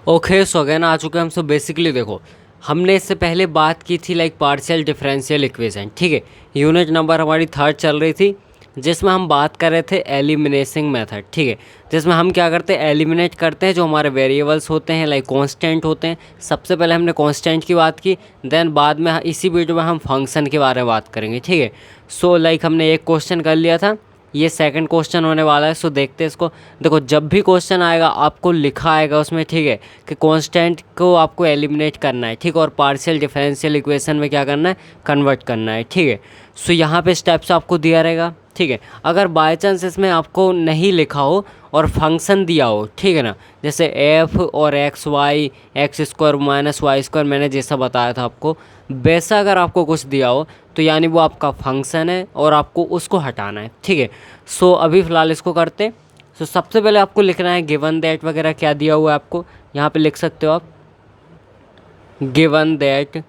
Okay so again आ चुके हैं हम। सो बेसिकली देखो, हमने इससे पहले बात की थी लाइक पार्शियल डिफरेंशियल इक्वेशन, ठीक है। यूनिट नंबर हमारी थर्ड चल रही थी, जिसमें हम बात कर रहे थे एलिमिनेटिंग मेथड, ठीक है। जिसमें हम क्या करते हैं, एलिमिनेट करते हैं जो हमारे वेरिएबल्स होते हैं लाइक कांस्टेंट होते हैं। सबसे पहले हमने कांस्टेंट की बात की, देन बाद में इसी वीडियो में हम फंक्शन के बारे में बात करेंगे, ठीक है। सो लाइक हमने एक क्वेश्चन कर लिया था, ये सेकंड क्वेश्चन होने वाला है। सो देखते हैं इसको। देखो, जब भी क्वेश्चन आएगा आपको लिखा आएगा उसमें, ठीक है, कि कांस्टेंट को आपको एलिमिनेट करना है, ठीक है, और पार्शियल डिफरेंशियल इक्वेशन में क्या करना है, कन्वर्ट करना है, ठीक है। सो यहाँ पे स्टेप्स आपको दिया रहेगा, ठीक है। अगर बाय चांस इसमें आपको नहीं लिखा हो और फंक्शन दिया हो, ठीक है ना, जैसे एफ और X Y, X square minus Y square, मैंने जैसा बताया था आपको, वैसा अगर आपको कुछ दिया हो तो यानी वो आपका फंक्शन है और आपको उसको हटाना है, ठीक है। सो अभी फ़िलहाल इसको करते हैं। सो सबसे पहले आपको लिखना है गिवन दैट वगैरह क्या दिया हुआ है आपको, यहाँ पे लिख सकते हो आप। Given that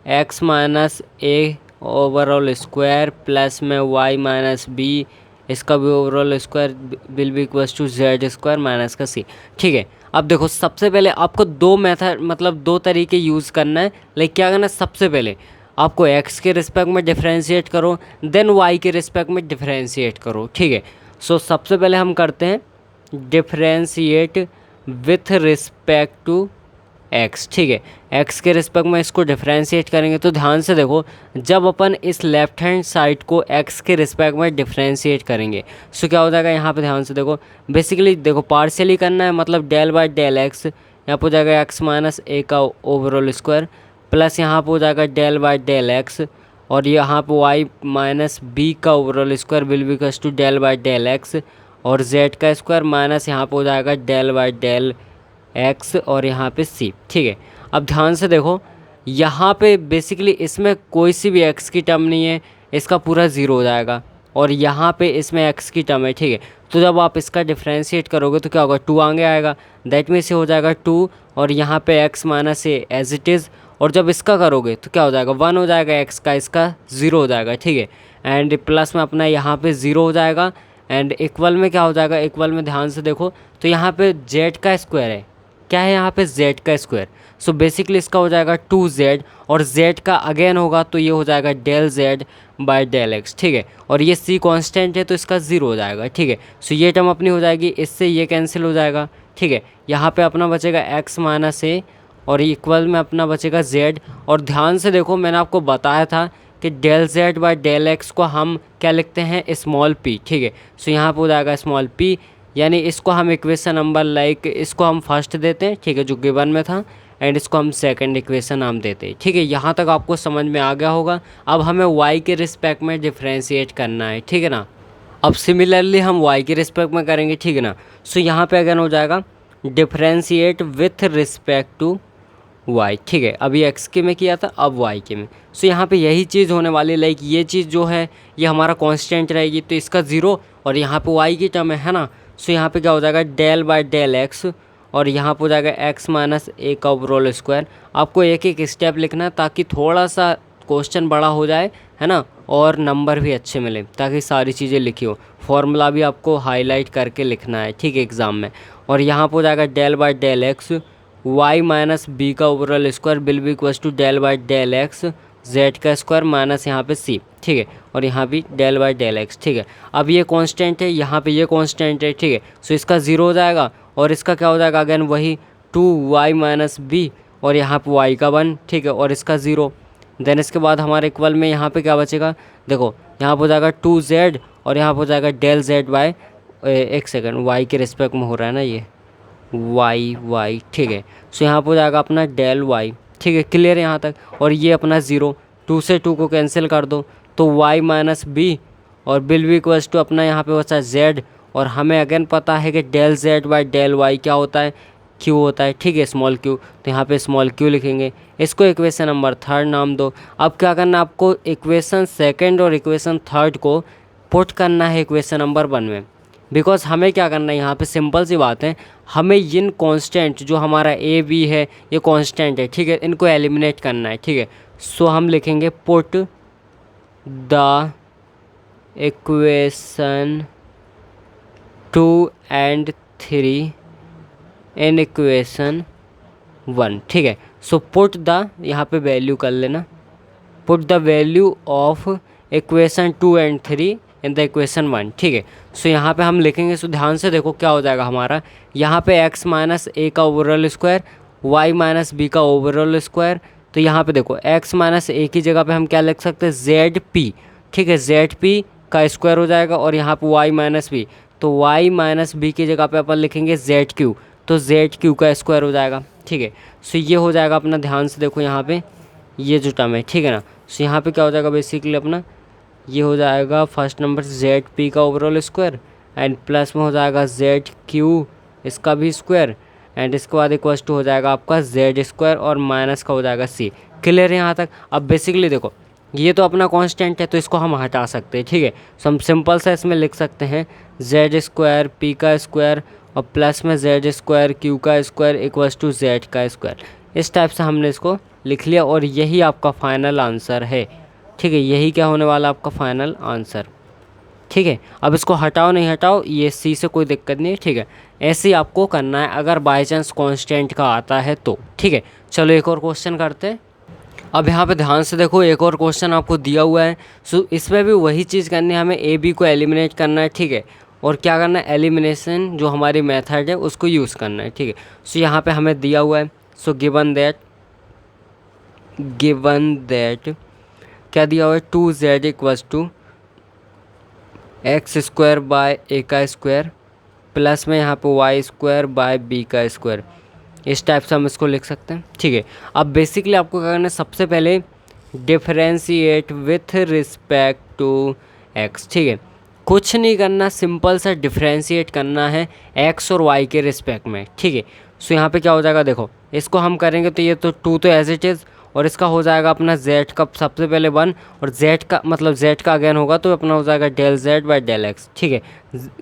X minus A overall square plus में वाई माइनस बी, इसका भी overall square will be equals to Z square minus का सी, ठीक है। अब देखो, सबसे पहले आपको दो मेथड मतलब दो तरीके यूज़ करना है। लाइक क्या करना है, सबसे पहले आपको एक्स के रिस्पेक्ट में डिफरेंशिएट करो, देन वाई के रिस्पेक्ट में डिफरेंशिएट करो, ठीक है। सो सबसे पहले हम करते हैं differentiate with respect to x, ठीक है। एक्स के रिस्पेक्ट में इसको डिफरेंशिएट करेंगे तो ध्यान से देखो, जब अपन इस लेफ्ट हैंड साइड को एक्स के रिस्पेक्ट में डिफरेंशिएट करेंगे सो क्या हो जाएगा, यहाँ पे ध्यान से देखो। बेसिकली देखो, पार्शियली करना है, मतलब डेल बाय डेल एक्स, यहाँ पर हो जाएगा एक्स माइनस ए का ओवरऑल स्क्वायर, प्लस यहाँ पर हो जाएगा डेल बाय डेल एक्स, और यहाँ पर वाई माइनस बी का overall square will be equals to del by del x, और जेड का स्क्वायर माइनस यहाँ पर हो जाएगा डेल बाय डेल एक्स, और यहाँ पे सी, ठीक है। अब ध्यान से देखो, यहाँ पे बेसिकली इसमें कोई सी भी एक्स की टर्म नहीं है, इसका पूरा ज़ीरो हो जाएगा, और यहाँ पे इसमें एक्स की टर्म है, ठीक है। तो जब आप इसका डिफ्रेंशिएट करोगे तो क्या होगा, टू आगे आएगा, दैट मीन्स से हो जाएगा टू, और यहाँ पे X minus A as it is, और जब इसका करोगे तो क्या हो जाएगा, वन हो जाएगा एक्स का, इसका ज़ीरो हो जाएगा, ठीक है। एंड प्लस में अपना यहाँ पे ज़ीरो हो जाएगा, एंड इक्वल में क्या हो जाएगा, इक्वल में ध्यान से देखो तो यहाँ पे जेड का स्क्वायर है, क्या है यहाँ पे, z का स्क्वायर। सो बेसिकली इसका हो जाएगा 2z, और z का अगेन होगा तो ये हो जाएगा del z by del x, ठीक है। और ये c कांस्टेंट है तो इसका ज़ीरो हो जाएगा, ठीक है। सो ये टर्म अपनी हो जाएगी, इससे ये कैंसिल हो जाएगा, ठीक है। यहाँ पे अपना बचेगा x माइनस ए, और इक्वल में अपना बचेगा z। और ध्यान से देखो, मैंने आपको बताया था कि del z by del x को हम क्या लिखते हैं, स्मॉल p, ठीक है। सो यहाँ पर हो जाएगा स्मॉल p, यानी इसको हम इक्वेशन नंबर लाइक इसको हम फर्स्ट देते हैं, ठीक है, जो गिवन में था, एंड इसको हम सेकंड इक्वेशन नाम देते हैं, ठीक है। यहाँ तक आपको समझ में आ गया होगा। अब हमें y के रिस्पेक्ट में डिफ्रेंशिएट करना है, ठीक है ना। अब सिमिलरली हम y के रिस्पेक्ट में करेंगे, ठीक है ना। सो यहाँ पे अगेन हो जाएगा differentiate with respect to y, ठीक है। अभी x के में किया था, अब y के में। सो यहाँ पे यही चीज़ होने वाली, लाइक ये चीज़ जो है ये हमारा कांस्टेंट रहेगी, तो इसका ज़ीरो, और यहाँ पे y की टर्म है ना। सो यहाँ पे क्या हो जाएगा, डेल बाय डेल एक्स, और यहाँ पे हो जाएगा एक्स माइनस ए का ओवरऑल स्क्वायर। आपको एक एक स्टेप लिखना है ताकि थोड़ा सा क्वेश्चन बड़ा हो जाए, है ना, और नंबर भी अच्छे मिले, ताकि सारी चीज़ें लिखी हो। फॉर्मूला भी आपको हाईलाइट करके लिखना है, ठीक है, एग्ज़ाम में। और यहाँ पर हो जाएगा del by del x, y minus B का overall square will be equals to del by del x, z का स्क्वायर माइनस यहाँ पे सी, ठीक है, और यहाँ भी डेल बाय डेल एक्स, ठीक है। अब ये कांस्टेंट है, यहाँ पे ये कांस्टेंट है, ठीक है। सो इसका ज़ीरो हो जाएगा, और इसका क्या हो जाएगा, अगेन वही टू वाई माइनस बी, और यहाँ पे वाई का वन, ठीक है, और इसका ज़ीरो। देन इसके बाद हमारे इक्वल में यहाँ पे क्या बचेगा, देखो यहाँ पर हो जाएगा 2z, और यहाँ पर हो जाएगा डेल जेड बाय, एक सेकेंड, वाई के रिस्पेक्ट में हो रहा है ना ये, वाई, ठीक है। सो यहाँ पर हो जाएगा अपना डेल वाई, ठीक है, क्लियर है यहाँ तक। और ये अपना ज़ीरो, टू से टू को कैंसिल कर दो तो y माइनस बी, और विल बी इक्वल्स टू अपना यहाँ पे बचा z, और हमें अगेन पता है कि del z by del y क्या होता है, q होता है, ठीक है, स्मॉल q। तो यहाँ पे स्मॉल q लिखेंगे, इसको इक्वेशन नंबर थर्ड नाम दो। अब क्या करना है आपको, इक्वेशन सेकेंड और इक्वेशन थर्ड को पुट करना है इक्वेशन नंबर वन में। बिकॉज हमें क्या करना है, यहाँ पे सिंपल सी बात है, हमें इन कांस्टेंट जो हमारा ए बी है ये कांस्टेंट है, ठीक है, इनको एलिमिनेट करना है, ठीक है। सो हम लिखेंगे put the equation 2 and 3 in equation 1, ठीक है। सो पुट द, यहाँ पे वैल्यू कर लेना, put the value of equation 2 and 3 in the equation 1, ठीक है। सो यहाँ पे हम लिखेंगे, सो ध्यान से देखो क्या हो जाएगा हमारा, यहाँ पे x माइनस ए का overall square, y minus B का ओवरऑल स्क्वायर। तो यहाँ पे देखो x माइनस ए की जगह पे हम क्या लिख सकते हैं, जेड पी, ठीक है, जेड पी का स्क्वायर हो जाएगा, और यहाँ पे y माइनस बी, तो y माइनस बी की जगह पे अपन लिखेंगे जेड क्यू, तो जेड क्यू का स्क्वायर हो जाएगा, ठीक है। सो ये हो जाएगा अपना, ध्यान से देखो यहाँ पे ये जो टर्म है, ठीक है ना। सो यहाँ पे क्या हो जाएगा बेसिकली अपना, ये हो जाएगा फर्स्ट नंबर जेड पी का ओवरऑल स्क्वायर, एंड प्लस में हो जाएगा जेड क्यू इसका भी स्क्वायर, एंड इसके बाद इक्वल्स टू हो जाएगा आपका जेड स्क्वायर, और माइनस का हो जाएगा सी। क्लियर है यहाँ तक। अब बेसिकली देखो ये तो अपना कांस्टेंट है, तो इसको हम हटा सकते हैं, ठीक है। सो हम सिंपल सा इसमें लिख सकते हैं जेड स्क्वायर पी का स्क्वायर और प्लस में जेड स्क्वायर क्यू का स्क्वायर इक्वल्स टू जेड का स्क्वायर। इस टाइप से हमने इसको लिख लिया, और यही आपका फाइनल आंसर है, ठीक है। यही क्या होने वाला आपका फाइनल आंसर, ठीक है। अब इसको हटाओ नहीं हटाओ, ये सी से कोई दिक्कत नहीं है, ठीक है। ऐसे ही आपको करना है अगर बाई चांस कॉन्स्टेंट का आता है तो, ठीक है। चलो एक और क्वेश्चन करते हैं। अब यहाँ पे ध्यान से देखो, एक और क्वेश्चन आपको दिया हुआ है। सो इसमें भी वही चीज़ करनी है, हमें ए बी को एलिमिनेट करना है, ठीक है। और क्या करना है, एलिमिनेशन जो हमारी मेथड है उसको यूज़ करना है, ठीक है। सो यहाँ पे हमें दिया हुआ है, सो गिवन दैट क्या दिया हुआ है, 2z equals to x square by a का स्क्वायर प्लस में यहाँ पे वाई स्क्वायर बाय बी का स्क्वायर। इस टाइप से हम इसको लिख सकते हैं, ठीक है। अब बेसिकली आपको क्या करना है, सबसे पहले differentiate with respect to x, ठीक है। कुछ नहीं करना, सिंपल सा डिफरेंशिएट करना है एक्स और वाई के रिस्पेक्ट में, ठीक है। सो यहाँ पे क्या हो जाएगा, देखो इसको हम करेंगे तो ये तो 2 तो एज इट इज़, और इसका हो जाएगा अपना z का सबसे पहले 1, और z का मतलब z का अगेन होगा तो अपना हो जाएगा del z by del x, ठीक है।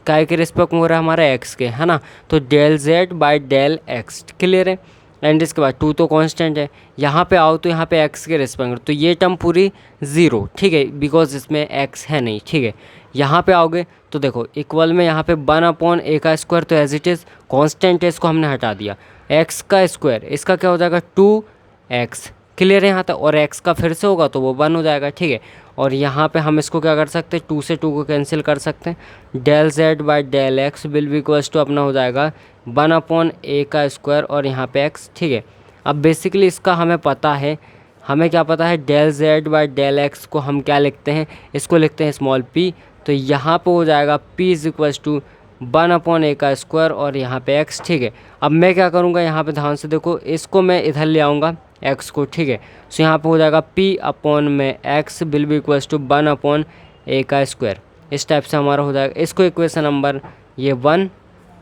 काय के रिस्पेक्ट में हो रहा है हमारा x के, है ना, तो del z by del x, clear है। एंड इसके बाद 2 तो कांस्टेंट है, यहाँ पे आओ तो यहाँ पे x के रिस्पेक्ट में, तो ये टर्म पूरी 0, ठीक है, बिकॉज इसमें x है नहीं, ठीक है। यहाँ पे आओगे तो देखो इक्वल में यहाँ पे 1/a का स्क्वायर, तो एज इट इज़ कांस्टेंट है, इसको हमने हटा दिया, x का स्क्वायर इसका क्या हो जाएगा 2x, क्लियर है यहाँ तक, और x का फिर से होगा तो वो 1 हो जाएगा, ठीक है। और यहाँ पे हम इसको क्या कर सकते हैं, 2 से 2 को कैंसिल कर सकते हैं, del z by del x will be equals to अपना हो जाएगा 1/a का स्क्वायर, और यहाँ पे x, ठीक है। अब बेसिकली इसका हमें पता है, हमें क्या पता है, del z by del X को हम क्या लिखते हैं, इसको लिखते हैं स्मॉल p, तो यहाँ पे हो जाएगा p is equals to 1/a का स्क्वायर, और यहाँ पे x, ठीक है। अब मैं क्या करूँगा, यहाँ पे ध्यान से देखो, इसको मैं इधर ले आऊँगा x को, ठीक है। सो यहाँ पे हो जाएगा p/x will be equals to 1/a का स्क्वायर। इस टाइप से हमारा हो जाएगा, इसको इक्वेशन नंबर ये 1,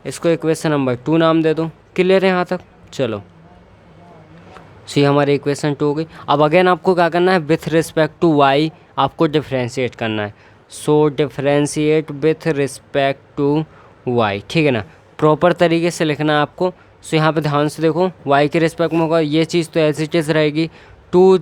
इसको इक्वेशन नंबर 2 नाम दे दो, क्लियर है यहाँ तक। चलो सो ये हमारी इक्वेशन 2 हो गई। अब अगेन आपको क्या करना है, विथ रिस्पेक्ट टू y आपको डिफ्रेंशिएट करना है, so differentiate with respect to y, ठीक है ना, प्रॉपर तरीके से लिखना है आपको। सो यहाँ पे ध्यान से देखो, y के रिस्पेक्ट में होगा ये चीज़ तो एज इट इज़ रहेगी 2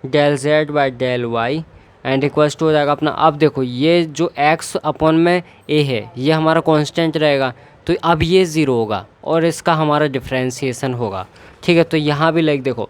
del z by del y, and equals to हो जाएगा अपना। अब देखो ये जो x अपॉन में a है ये हमारा कांस्टेंट रहेगा, तो अब ये 0 होगा और इसका हमारा डिफ्रेंशिएशन होगा, ठीक है। तो यहाँ भी लाइक देखो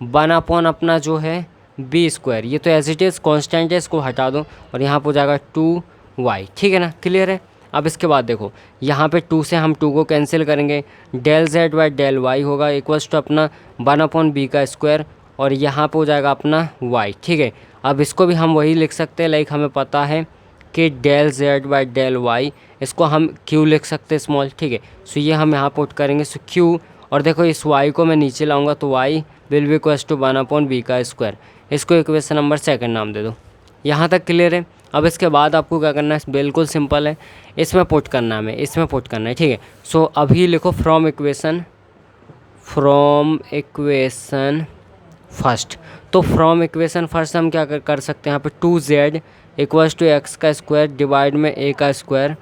1 अपना जो है बी स्क्वायर, ये तो एज इट इज़ कॉन्स्टेंट है, इसको हटा दो, और यहाँ पर हो जाएगा 2y, ठीक है ना, क्लियर है। अब इसके बाद देखो यहाँ पे 2 से हम 2 को कैंसिल करेंगे, del z by del y होगा इक्वल्स टू अपना 1/b का स्क्वायर, और यहाँ पे हो जाएगा अपना y, ठीक है। अब इसको भी हम वही लिख सकते हैं, लाइक हमें पता है कि del z by del y, इसको हम q लिख सकते हैं स्मॉल, ठीक है। सो ये हम यहाँ पुट करेंगे, सो q, और देखो इस y को मैं नीचे लाऊंगा तो y will be equals to 1/b का स्क्वायर। इसको इक्वेशन नंबर 2 नाम दे दो। यहाँ तक क्लियर है। अब इसके बाद आपको क्या करना है, बिल्कुल सिंपल है, इसमें पुट करना है, हमें इसमें पुट करना है, ठीक है। सो अभी लिखो फ्रॉम इक्वेशन फर्स्ट, तो फ्रॉम इक्वेशन फर्स्ट हम क्या कर सकते हैं, यहाँ पे 2z इक्वल्स टू एक्स का स्क्वायर डिवाइड में a का स्क्वायर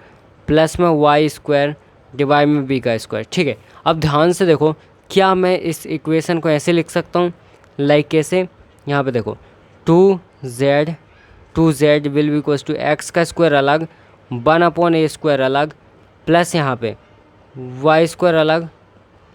प्लस में y स्क्वायर डिवाइड में b का स्क्वायर, ठीक है। अब ध्यान से देखो, क्या मैं इस इक्वेशन को ऐसे लिख सकता हूँ, लाइक कैसे, यहाँ पे देखो 2z will be equals to X का स्क्वायर अलग 1/a स्क्वायर अलग प्लस यहाँ पे y स्क्वायर अलग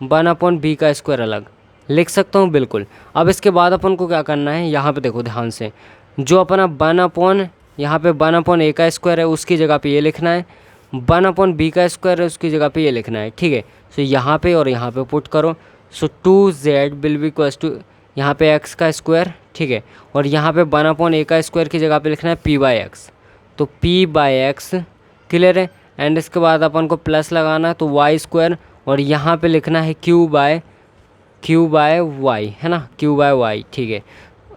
1/b का स्क्वायर अलग लिख सकता हूँ बिल्कुल। अब इसके बाद अपन को क्या करना है, यहाँ पे देखो ध्यान से, जो अपना 1/, यहाँ पे 1/a का स्क्वायर है उसकी जगह पे ये लिखना है, 1/b का स्क्वायर है उसकी जगह पे ये लिखना है, ठीक है। सो यहाँ पे और यहाँ पे पुट करो। So 2z will be equals to, यहाँ पे x का स्क्वायर, ठीक है, और यहाँ पे 1/a का स्क्वायर की जगह पे लिखना है p/x, तो p/x क्लियर है। एंड इसके बाद अपन को प्लस लगाना है तो y स्क्वायर, और यहाँ पे लिखना है q/y, है ना, q/y, ठीक है।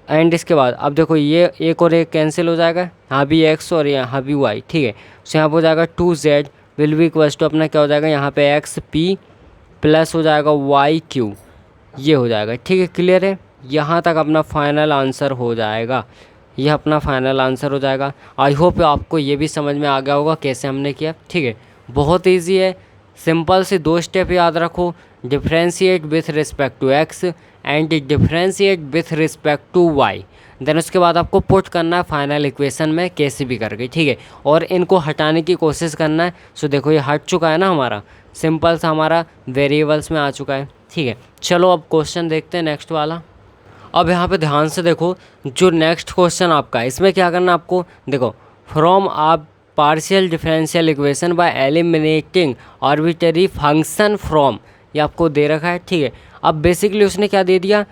एंड इसके बाद अब देखो ये एक और एक कैंसिल हो जाएगा, यहाँ भी x और यहाँ भी y, ठीक है। तो यहाँ पर हो जाएगा 2z will be equals to अपना क्या हो जाएगा, यहाँ पे x p प्लस हो जाएगा y q, ये हो जाएगा, ठीक है, क्लियर है। यहाँ तक अपना फाइनल आंसर हो जाएगा, यह अपना फाइनल आंसर हो जाएगा। आई होप आपको ये भी समझ में आ गया होगा कैसे हमने किया, ठीक है। बहुत इजी है, सिंपल से 2 स्टेप याद रखो, differentiate with respect to x and differentiate with respect to y, then उसके बाद आपको पुट करना है फाइनल इक्वेशन में कैसे भी करके, ठीक है, और इनको हटाने की कोशिश करना है। सो देखो ये हट चुका है ना, हमारा सिंपल सा हमारा वेरिएबल्स में आ चुका है, ठीक है। चलो अब क्वेश्चन देखते हैं नेक्स्ट वाला। अब यहाँ पे ध्यान से देखो, जो नेक्स्ट क्वेश्चन आपका है इसमें क्या करना है आपको, देखो फ्रॉम आप partial differential equation by eliminating arbitrary function from, ये आपको दे रखा है, ठीक है। अब बेसिकली उसने क्या दे दिया,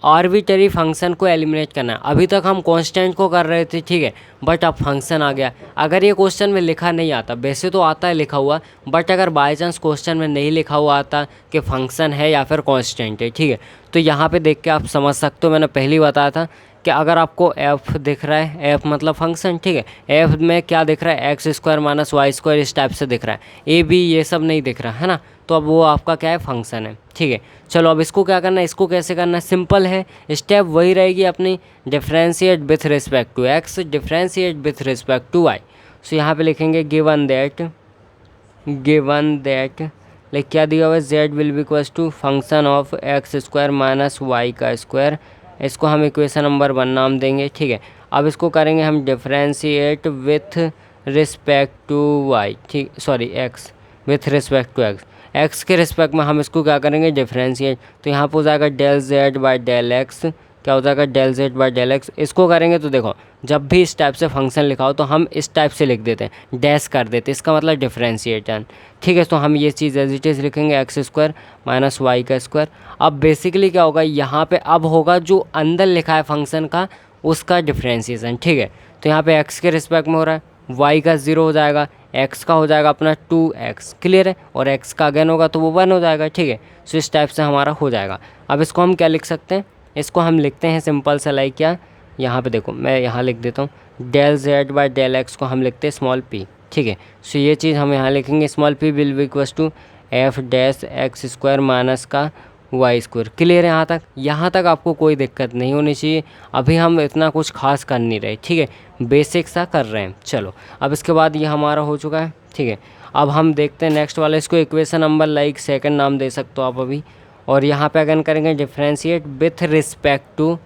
आर्बिट्ररी फंक्शन को एलिमिनेट करना है। अभी तक हम कांस्टेंट को कर रहे थे, ठीक है, बट अब फंक्शन आ गया। अगर ये क्वेश्चन में लिखा नहीं आता, वैसे तो आता है लिखा हुआ, बट अगर बाय चांस क्वेश्चन में नहीं लिखा हुआ आता कि फंक्शन है या फिर कांस्टेंट है, ठीक है, तो यहाँ पे देख के आप समझ सकते हो, मैंने पहले ही बताया था कि अगर आपको f दिख रहा है, f मतलब फंक्शन, ठीक है, f में क्या दिख रहा है, x² माइनस y², इस टाइप से दिख रहा है, a b ये सब नहीं दिख रहा है ना, तो अब वो आपका क्या है, फंक्शन है, ठीक है। चलो अब इसको क्या करना है, इसको कैसे करना है, सिंपल है, स्टेप वही रहेगी अपनी, differentiate with respect to x, differentiate with respect to y। So यहाँ पे लिखेंगे गिवन दैट लाइक क्या दिया हुआ है, z will be equals to function of x² minus y का स्क्वायर, इसको हम इक्वेशन नंबर 1 नाम देंगे, ठीक है। अब इसको करेंगे हम differentiate with respect to y, ठीक, sorry x with respect to x के रिस्पेक्ट में हम इसको क्या करेंगे, डिफ्रेंशिएट, तो यहाँ पर हो जाएगा del z by del x, क्या हो जाएगा, del z by del x। इसको करेंगे तो देखो जब भी इस टाइप से फंक्शन लिखा हो तो हम इस टाइप से लिख देते हैं, डैश कर देते हैं, इसका मतलब डिफ्रेंशिएशन, ठीक है। तो हम ये चीज़ एज इट इज़ लिखेंगे x² माइनस y का स्क्वायर। अब बेसिकली क्या होगा, यहाँ पे अब होगा जो अंदर लिखा है फंक्शन का उसका डिफ्रेंशिएशन, ठीक है। तो यहाँ पे x के रिस्पेक्ट में हो रहा है, y का 0 हो जाएगा, x का हो जाएगा अपना 2x, क्लियर है, और x का अगेन होगा तो वो 1 हो जाएगा, ठीक है। सो इस टाइप से हमारा हो जाएगा। अब इसको हम क्या लिख सकते हैं, इसको हम लिखते हैं सिंपल सा लाइक क्या, यहाँ पे देखो मैं यहाँ लिख देता हूँ, del z by del x को हम लिखते हैं स्मॉल p, ठीक है। सो ये चीज़ हम यहाँ लिखेंगे small p will be equals to f dash x² minus का y², क्लियर है। यहाँ तक आपको कोई दिक्कत नहीं होनी चाहिए। अभी हम इतना कुछ खास कर नहीं रहे, ठीक है, बेसिक सा कर रहे हैं। चलो अब इसके बाद ये हमारा हो चुका है, ठीक है। अब हम देखते हैं नेक्स्ट वाला, इसको इक्वेशन नंबर लाइक सेकंड नाम दे सकते हो आप अभी, और यहाँ पे अगेन करेंगे डिफ्रेंशिएट विथ रिस्पेक्ट टू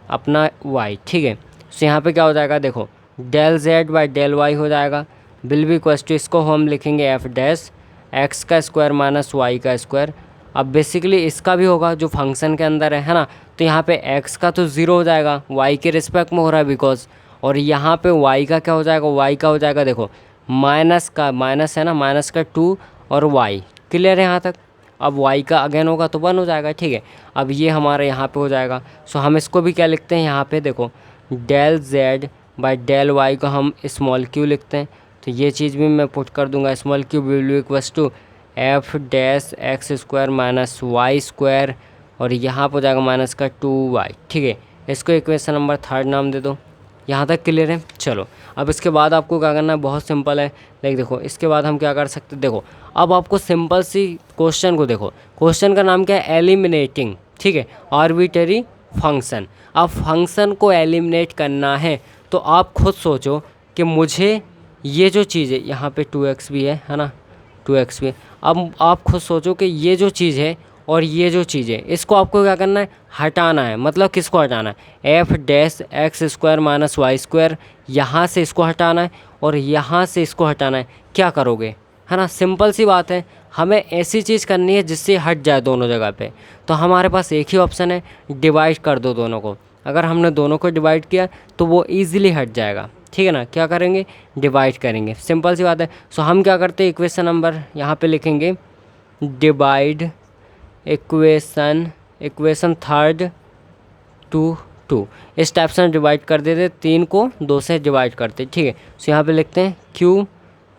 अपना y, ठीक है। सो यहाँ पे क्या हो जाएगा, देखो del z by del y हो जाएगा, विल बी इक्वल्स टू, इसको हम लिखेंगे f डैश x का स्क्वायर माइनस y का स्क्वायर। अब बेसिकली इसका भी होगा जो फंक्शन के अंदर है ना, तो यहाँ पे x का तो 0 हो जाएगा, y के रिस्पेक्ट में हो रहा है बिकॉज, और यहाँ पे y का क्या हो जाएगा, y का हो जाएगा देखो माइनस का, माइनस है ना, माइनस का 2 और y, क्लियर है यहाँ तक। अब y का अगेन होगा तो 1 हो जाएगा, ठीक है। अब ये हमारे यहाँ पे हो जाएगा। सो हम इसको भी क्या लिखते हैं, यहाँ पे देखो del z by del y को हम स्मॉल q लिखते हैं, तो ये चीज़ भी मैं पुट कर दूंगा, small q will be equals to f dash x² minus y², और यहाँ पर हो जाएगा माइनस का 2y, ठीक है। इसको इक्वेशन नंबर 3 नाम दे दो। यहाँ तक क्लियर है। चलो अब इसके बाद आपको क्या करना है, बहुत सिंपल है, लाइक देखो इसके बाद हम क्या कर सकते हैं, देखो अब आपको सिंपल सी क्वेश्चन को देखो, क्वेश्चन का नाम क्या है, एलिमिनेटिंग, ठीक है, आर्बिट्ररी फंक्शन। अब फंक्शन को एलिमिनेट करना है तो आप खुद सोचो कि मुझे ये जो चीज़ है, यहाँ पे 2x भी है ना, 2x भी, अब आप खुद सोचो कि ये जो चीज़ है और ये जो चीज़ है इसको आपको क्या करना है, हटाना है। मतलब किसको हटाना है, f dash x² minus y², यहाँ से इसको हटाना है और यहाँ से इसको हटाना है। क्या करोगे, है ना। सिंपल सी बात है, हमें ऐसी चीज़ करनी है जिससे हट जाए दोनों जगह पे। तो हमारे पास एक ही ऑप्शन है, डिवाइड कर दो दोनों को। अगर हमने दोनों को डिवाइड किया तो वो ईजिली हट जाएगा, ठीक है ना। क्या करेंगे, डिवाइड करेंगे, सिंपल सी बात है। सो हम क्या करते हैं, इक्वेशन नंबर यहाँ पे लिखेंगे divide equation third to two, इस टाइप से डिवाइड कर देते, 3 को 2 से डिवाइड करते, ठीक है। सो यहाँ पे लिखते हैं q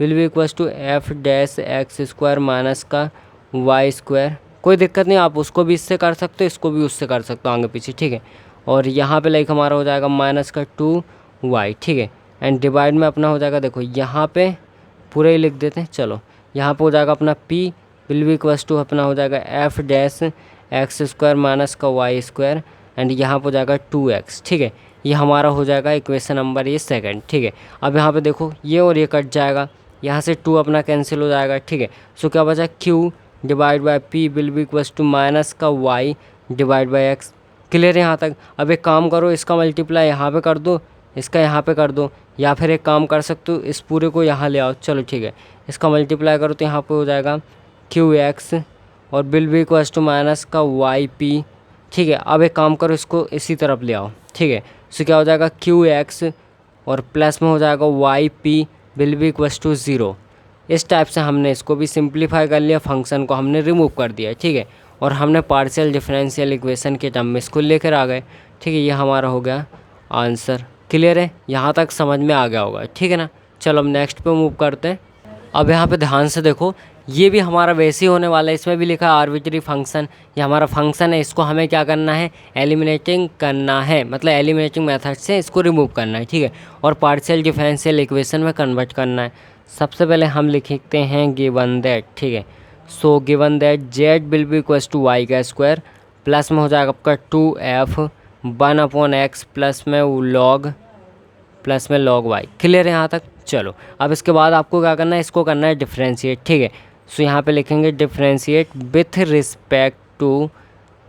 will be equals to f dash x square minus का वाई स्क्वायर। कोई दिक्कत नहीं, आप उसको भी इससे कर सकते हो, इसको भी उससे कर सकते हो आगे पीछे, ठीक है। और यहाँ पे लाइक हमारा हो जाएगा माइनस का 2y, ठीक है। एंड डिवाइड में अपना हो जाएगा, देखो यहाँ पे पूरे ही लिख देते हैं, चलो। यहाँ पे हो जाएगा अपना p will be equals to अपना हो जाएगा f dash x square minus का वाई स्क्वायर, एंड यहाँ पर हो जाएगा 2x, ठीक है। ये हमारा हो जाएगा इक्वेशन नंबर ये सेकंड, ठीक है। अब यहाँ पे देखो ये और ये कट जाएगा, यहाँ से 2 अपना कैंसिल हो जाएगा, ठीक है। सो क्या बचा, q divide by p will be equals to minus का y divide by x। Clear है यहाँ तक। अब एक काम करो, इसका मल्टीप्लाई यहाँ पे कर दो, इसका यहाँ पे कर दो, या फिर एक काम कर सकते हो, इस पूरे को यहाँ ले आओ, चलो ठीक है। इसका मल्टीप्लाई करो तो यहाँ पे हो जाएगा qx और will be equals to minus का yp, ठीक है। अब एक काम करो, इसको इसी तरफ ले आओ, ठीक है। सो क्या हो जाएगा qx और प्लस में हो जाएगा yp will be equals to 0। इस टाइप से हमने इसको भी सिंप्लीफाई कर लिया, फंक्शन को हमने रिमूव कर दिया, ठीक है। और हमने पार्शियल डिफरेंशियल इक्वेशन के टर्म में इसको लेकर आ गए, ठीक है। ये हमारा हो गया आंसर। क्लियर है, यहाँ तक समझ में आ गया होगा, ठीक है ना। चलो हम नेक्स्ट पे मूव करते हैं। अब यहाँ पे ध्यान से देखो, ये भी हमारा वैसे ही होने वाला है। इसमें भी लिखा है आर्बिट्री फंक्शन, ये हमारा फंक्शन है, इसको हमें क्या करना है, एलिमिनेटिंग करना है, मतलब एलिमिनेटिंग मेथड से इसको रिमूव करना है, ठीक है। और पार्शियल डिफरेंशियल इक्वेशन में कन्वर्ट करना है। सबसे पहले हम लिखते हैं गिवन दैट, ठीक है। So given that z will be equals to y का स्क्वायर, प्लस में हो जाएगा आपका 2f 1/x प्लस में लॉग वाई। क्लियर है यहाँ तक। चलो अब इसके बाद आपको क्या करना है, इसको करना है डिफ्रेंशिएट, ठीक है। सो यहाँ पे लिखेंगे differentiate with respect to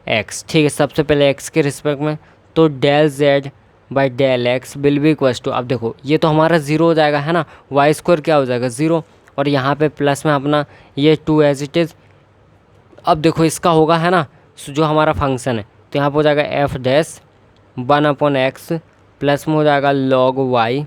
x, ठीक है। सबसे पहले x के रिस्पेक्ट में, तो del z by del x will be equals to, अब देखो ये तो हमारा 0 हो जाएगा, है ना। वाई स्क्वायर क्या हो जाएगा 0, और यहाँ पे प्लस में अपना ये 2 एज इट इज़। अब देखो इसका होगा, है ना, जो हमारा फंक्शन है, तो यहाँ पर हो जाएगा एफ डैश 1/x प्लस में हो जाएगा लॉग वाई।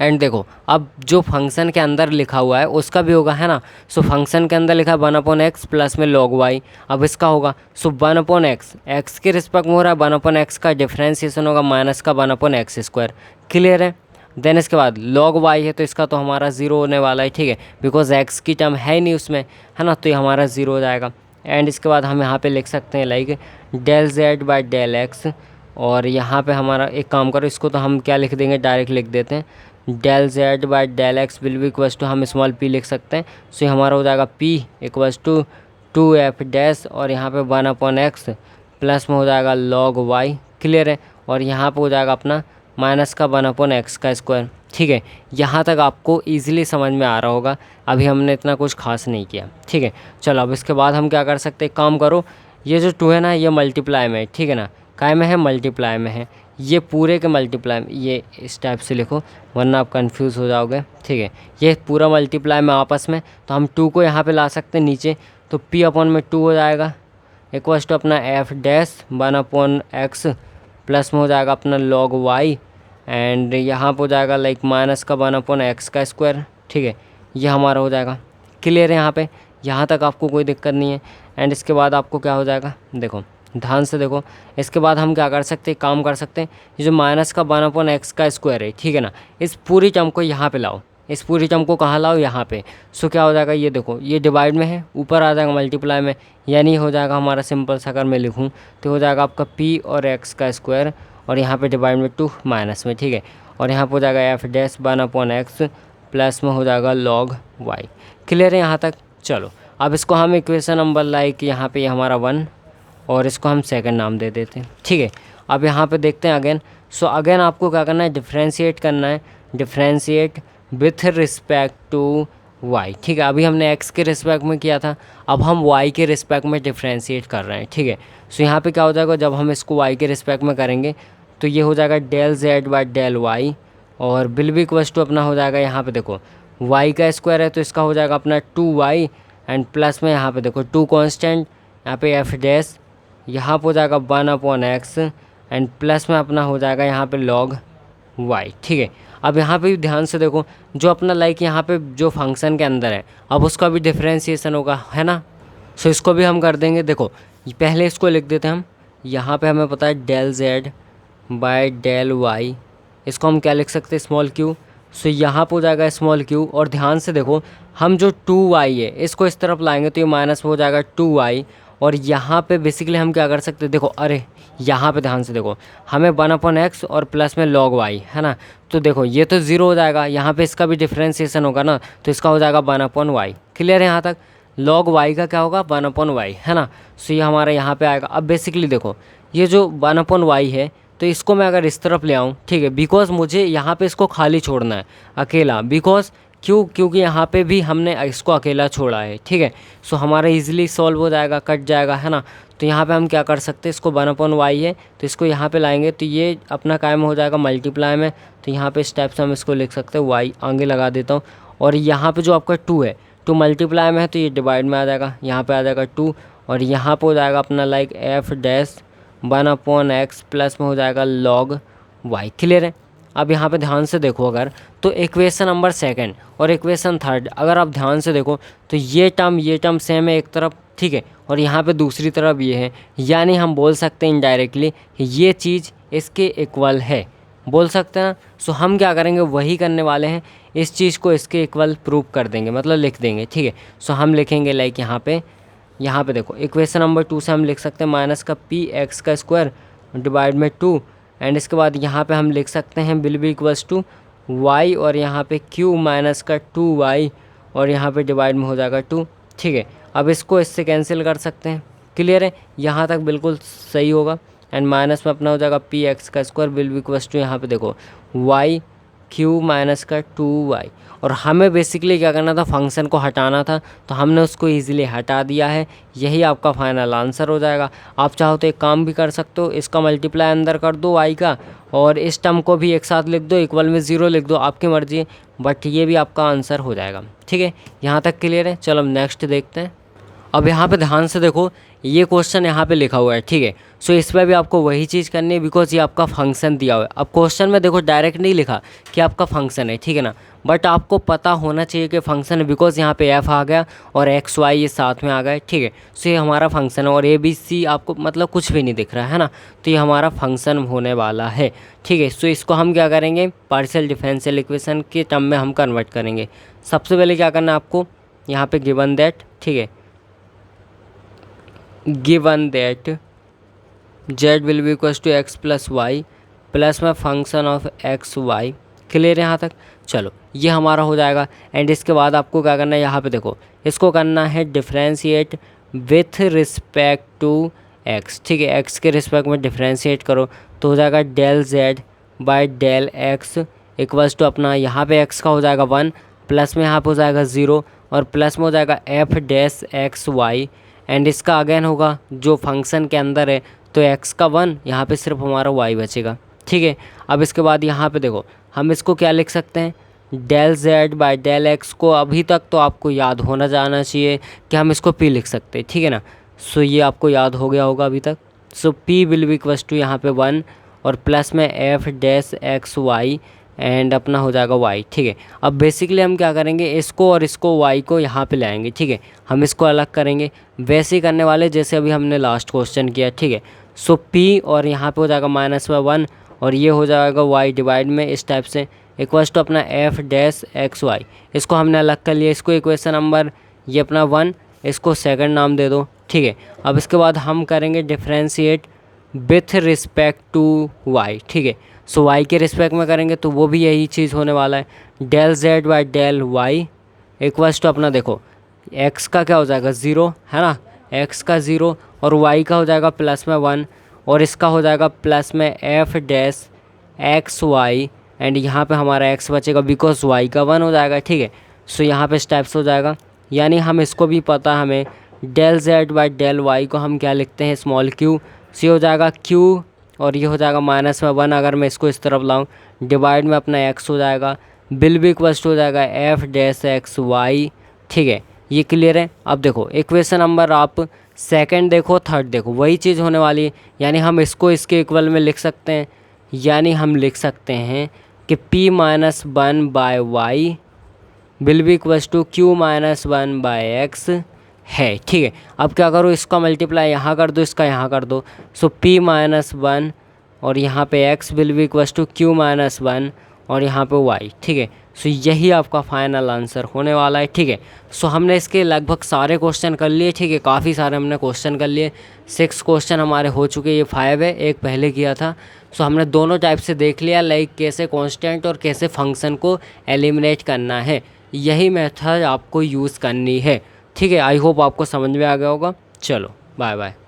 एंड देखो अब जो फंक्शन के अंदर लिखा हुआ है उसका भी होगा, है ना। सो फंक्शन के अंदर लिखा है 1/x प्लस में log y। अब इसका होगा, सो 1/x x के रिस्पेक्ट में हो रहा है, 1/x का डिफ्रेंसिएशन होगा माइनस का 1/x स्क्वायर। क्लियर है। देन इसके बाद log y है, तो इसका तो हमारा 0 होने वाला है, ठीक है, बिकॉज x की टर्म है ही नहीं उसमें, है ना, तो ये हमारा 0 हो जाएगा। एंड इसके बाद हम यहाँ पे लिख सकते हैं like del z by del x, और यहाँ पे हमारा एक काम करो, इसको तो हम क्या लिख देंगे, डायरेक्ट लिख देते हैं del z by del x will be equals to, हम स्मॉल p लिख सकते हैं। सो हमारा हो जाएगा p equals to 2f dash, और यहाँ पे 1/x प्लस में हो जाएगा log y। क्लियर है। और यहाँ पे हो जाएगा अपना माइनस का 1/x का स्क्वायर, ठीक है। यहाँ तक आपको ईजिली समझ में आ रहा होगा, अभी हमने इतना कुछ खास नहीं किया, ठीक है। चलो अब इसके बाद हम क्या कर सकते हैं, काम करो, ये जो 2 है ना, ये मल्टीप्लाई में है, ठीक है ना, काय में है, मल्टीप्लाई में है, ये पूरे के मल्टीप्लाई में, ये इस टाइप से लिखो वरना आप कंफ्यूज हो जाओगे, ठीक है। ये पूरा मल्टीप्लाई में आपस में, तो हम 2 को यहाँ पे ला सकते हैं नीचे, तो p/2 हो जाएगा इक्वल्स टू अपना f डैश 1/x प्लस में हो जाएगा अपना log y, एंड यहाँ पर हो जाएगा लाइक माइनस का 1/x का स्क्वायर, ठीक है। ये हमारा हो जाएगा। क्लियर है यहाँ तक आपको कोई दिक्कत नहीं है। एंड इसके बाद आपको क्या हो जाएगा, देखो ध्यान से देखो, इसके बाद हम क्या कर सकते हैं, काम कर सकते हैं, ये जो माइनस का 1/x का स्क्वायर है, ठीक है ना, इस पूरी टर्म को यहाँ पे लाओ, इस पूरी टर्म को कहाँ लाओ, यहाँ पे। सो क्या हो जाएगा, ये देखो ये डिवाइड में है, ऊपर आ जाएगा मल्टीप्लाई में, यानी हो जाएगा हमारा सिंपल सा, अगर मैं लिखूँ तो हो जाएगा आपका p और x का स्क्वायर, और यहाँ पे डिवाइड में 2 माइनस में, ठीक है। और यहाँ पर हो जाएगा एफ डैश 1/x प्लस में हो जाएगा log y। क्लियर है यहाँ तक। चलो अब इसको हम इक्वेशन नंबर लाइक यहाँ पे हमारा 1 और इसको हम सेकंड नाम दे देते हैं, ठीक है। अब यहाँ पे देखते हैं अगेन। सो अगेन आपको क्या करना है, डिफ्रेंशिएट करना है, differentiate with respect to y, ठीक है। अभी हमने x के रिस्पेक्ट में किया था, अब हम y के रिस्पेक्ट में डिफ्रेंशिएट कर रहे हैं, ठीक है। सो यहाँ पे क्या हो जाएगा, जब हम इसको y के रिस्पेक्ट में करेंगे तो ये हो जाएगा del z by del y, और विल बी इक्वल्स टू अपना हो जाएगा, यहाँ पे देखो वाई का स्क्वायर है तो इसका हो जाएगा अपना 2y एंड प्लस में यहाँ पे देखो 2 कांस्टेंट, यहाँ पे एफ डैश, यहाँ पे हो जाएगा 1/x एंड प्लस में अपना हो जाएगा यहाँ पे log y। ठीक है, अब यहाँ पे भी ध्यान से देखो, जो अपना लाइक यहाँ पे जो फंक्शन के अंदर है अब उसका भी डिफ्रेंशिएशन होगा, है ना। सो इसको भी हम कर देंगे। देखो पहले इसको लिख देते हैं हम, यहाँ पे हमें पता है del z by del y, इसको हम क्या लिख सकते हैं, स्मॉल q। सो यहाँ पे हो जाएगा स्मॉल q, और ध्यान से देखो हम जो 2y है इसको इस तरफ लाएंगे तो ये माइनस में हो जाएगा 2y, और यहाँ पे बेसिकली हम क्या कर सकते हैं, देखो अरे यहाँ पे ध्यान से देखो हमें 1/x और प्लस में log y, है ना। तो देखो ये तो 0 हो जाएगा, यहाँ पे इसका भी डिफ्रेंशिएशन होगा ना, तो इसका हो जाएगा 1/y। क्लियर है यहाँ तक। log y का क्या होगा 1/y, है ना। सो ये हमारा यहाँ पे आएगा। अब बेसिकली देखो ये जो 1/y है तो इसको मैं अगर इस तरफ ले आऊँ, ठीक है, बिकॉज मुझे यहाँ पे इसको खाली छोड़ना है अकेला, बिकॉज क्योंकि यहाँ पे भी हमने इसको अकेला छोड़ा है, ठीक है। सो हमारा इजीली सॉल्व हो जाएगा, कट जाएगा, है ना। तो यहाँ पे हम क्या कर सकते हैं, इसको 1/y है तो इसको यहाँ पे लाएंगे तो ये अपना कायम हो जाएगा मल्टीप्लाई में। तो यहाँ पे स्टेप्स हम इसको लिख सकते हैं, y आगे लगा देता हूँ, और यहाँ पे जो आपका 2 है 2 मल्टीप्लाई में है तो ये डिवाइड में आ जाएगा, यहाँ पे आ जाएगा 2, और यहाँ पे हो जाएगा अपना like F dash 1/x plus में हो जाएगा log y। क्लियर है। अब यहाँ पे ध्यान से देखो अगर, तो इक्वेशन नंबर सेकंड और इक्वेशन थर्ड अगर आप ध्यान से देखो तो ये टर्म सेम है एक तरफ, ठीक है, और यहाँ पे दूसरी तरफ ये है, यानी हम बोल सकते हैं इनडायरेक्टली कि ये चीज़ इसके इक्वल है, बोल सकते हैं ना। सो हम क्या करेंगे, वही करने वाले हैं, इस चीज़ को इसके इक्वल प्रूव कर देंगे, मतलब लिख देंगे, ठीक है। सो हम लिखेंगे लाइक यहाँ पे देखो इक्वेशन नंबर 2 से हम लिख सकते हैं माइनस का px का स्क्वायर डिवाइड में 2, एंड इसके बाद यहाँ पे हम लिख सकते हैं will be equals to y, और यहाँ पे q माइनस का 2y, और यहाँ पे डिवाइड में हो जाएगा 2, ठीक है। अब इसको इससे कैंसिल कर सकते हैं। क्लियर है, यहाँ तक बिल्कुल सही होगा। एंड माइनस में अपना हो जाएगा px का square will be equals to यहाँ पे देखो y q माइनस का 2y, और हमें बेसिकली क्या करना था, फंक्शन को हटाना था, तो हमने उसको इजीली हटा दिया है। यही आपका फाइनल आंसर हो जाएगा। आप चाहो तो एक काम भी कर सकते हो, इसका मल्टीप्लाई अंदर कर दो y का, और इस टर्म को भी एक साथ लिख दो, इक्वल में 0 लिख दो, आपकी मर्जी है, बट ये भी आपका आंसर हो जाएगा। ठीक है, यहाँ तक क्लियर है। चलो हम नेक्स्ट देखते हैं। अब यहाँ पे ध्यान से देखो, ये क्वेश्चन यहाँ पे लिखा हुआ है, ठीक है। सो इस पर भी आपको वही चीज़ करनी है, बिकॉज ये आपका फंक्शन दिया हुआ है। अब क्वेश्चन में देखो डायरेक्ट नहीं लिखा कि आपका फंक्शन है, ठीक है ना, बट आपको पता होना चाहिए कि फंक्शन है, बिकॉज यहाँ पे एफ आ गया और एक्स वाई ये साथ में आ गए, ठीक है। सो ये हमारा फंक्शन है, और ए बी सी आपको मतलब कुछ भी नहीं दिख रहा है ना, तो ये हमारा फंक्शन होने वाला है, ठीक है। सो इसको हम क्या करेंगे, पार्शियल डिफरेंशियल इक्वेशन के टर्म में हम कन्वर्ट करेंगे। सबसे पहले क्या करना है आपको, यहाँ पे गिवन दैट, ठीक है, given that z will be equals to x plus y plus में function of x y. Clear है यहाँ तक। चलो ये हमारा हो जाएगा। एंड इसके बाद आपको क्या करना है, यहाँ पे देखो इसको करना है differentiate with respect to x, ठीक है। एक्स के रिस्पेक्ट में डिफ्रेंशिएट करो तो हो जाएगा del z by del x equals to अपना यहाँ पे एक्स का हो जाएगा 1, प्लस में यहाँ पे हो जाएगा 0, और प्लस में हो जाएगा f dash x y. And इसका अगेन होगा जो फंक्शन के अंदर है, तो x का 1, यहाँ पे सिर्फ हमारा y बचेगा, ठीक है। अब इसके बाद यहाँ पे देखो हम इसको क्या लिख सकते हैं, del z by del x को अभी तक तो आपको याद होना जाना चाहिए कि हम इसको p लिख सकते हैं, ठीक है ना। सो ये आपको याद हो गया होगा अभी तक। So p will be equals to यहाँ पे 1 और प्लस में f dash x y and अपना हो जाएगा y, ठीक है। अब बेसिकली हम क्या करेंगे, इसको और इसको y को यहाँ पे लाएंगे, ठीक है। हम इसको अलग करेंगे, वैसे ही करने वाले जैसे अभी हमने लास्ट क्वेश्चन किया, ठीक है। सो p और यहाँ पे हो जाएगा माइनस में 1 और ये हो जाएगा y डिवाइड में इस टाइप से इक्वल्स टू अपना एफ डैश एक्स वाई। इसको हमने अलग कर लिया, इसको इक्वेशन नंबर ये अपना 1, इसको सेकंड नाम दे दो, ठीक है। अब इसके बाद हम करेंगे differentiate with respect to y, ठीक है। सो y के रिस्पेक्ट में करेंगे तो वो भी यही चीज़ होने वाला है, del z by del y equals to अपना देखो x का क्या हो जाएगा 0, है ना, x का 0 और y का हो जाएगा प्लस में 1 और इसका हो जाएगा प्लस में f dash x y. And यहाँ पे हमारा x बचेगा बिकॉज y का 1 हो जाएगा, ठीक है। सो यहाँ पे स्टेप्स हो जाएगा, यानी हम इसको भी पता हमें del z by del y को हम क्या लिखते हैं, स्मॉल q। सी हो जाएगा q और ये हो जाएगा माइनस में 1, अगर मैं इसको इस तरफ लाऊं डिवाइड में अपना x हो जाएगा विल भी इक्वल्स टू हो जाएगा एफ डैश एक्स वाई। ठीक है, ये क्लियर है। अब देखो इक्वेशन नंबर आप सेकंड देखो थर्ड देखो, वही चीज़ होने वाली है। यानी हम इसको इसके इक्वल में लिख सकते हैं, यानी हम लिख सकते हैं कि p minus one by y will be equals to q minus one by x है। ठीक है, अब क्या करो, इसका मल्टीप्लाई यहाँ कर दो, इसका यहाँ कर दो। सो p माइनस वन और यहाँ पे x will be equals to q minus one और यहाँ पे y। ठीक है, सो यही आपका फाइनल आंसर होने वाला है। ठीक है, सो हमने इसके लगभग सारे क्वेश्चन कर लिए। ठीक है, काफ़ी सारे हमने क्वेश्चन कर लिए। 6 क्वेश्चन हमारे हो चुके, ये 5 है, एक पहले किया था। सो हमने दोनों टाइप से देख लिया, लाइक कैसे कांस्टेंट और कैसे फंक्शन को एलिमिनेट करना है। यही मेथड आपको यूज़ करनी है। ठीक है, आई होप आपको समझ में आ गया होगा। चलो बाय बाय।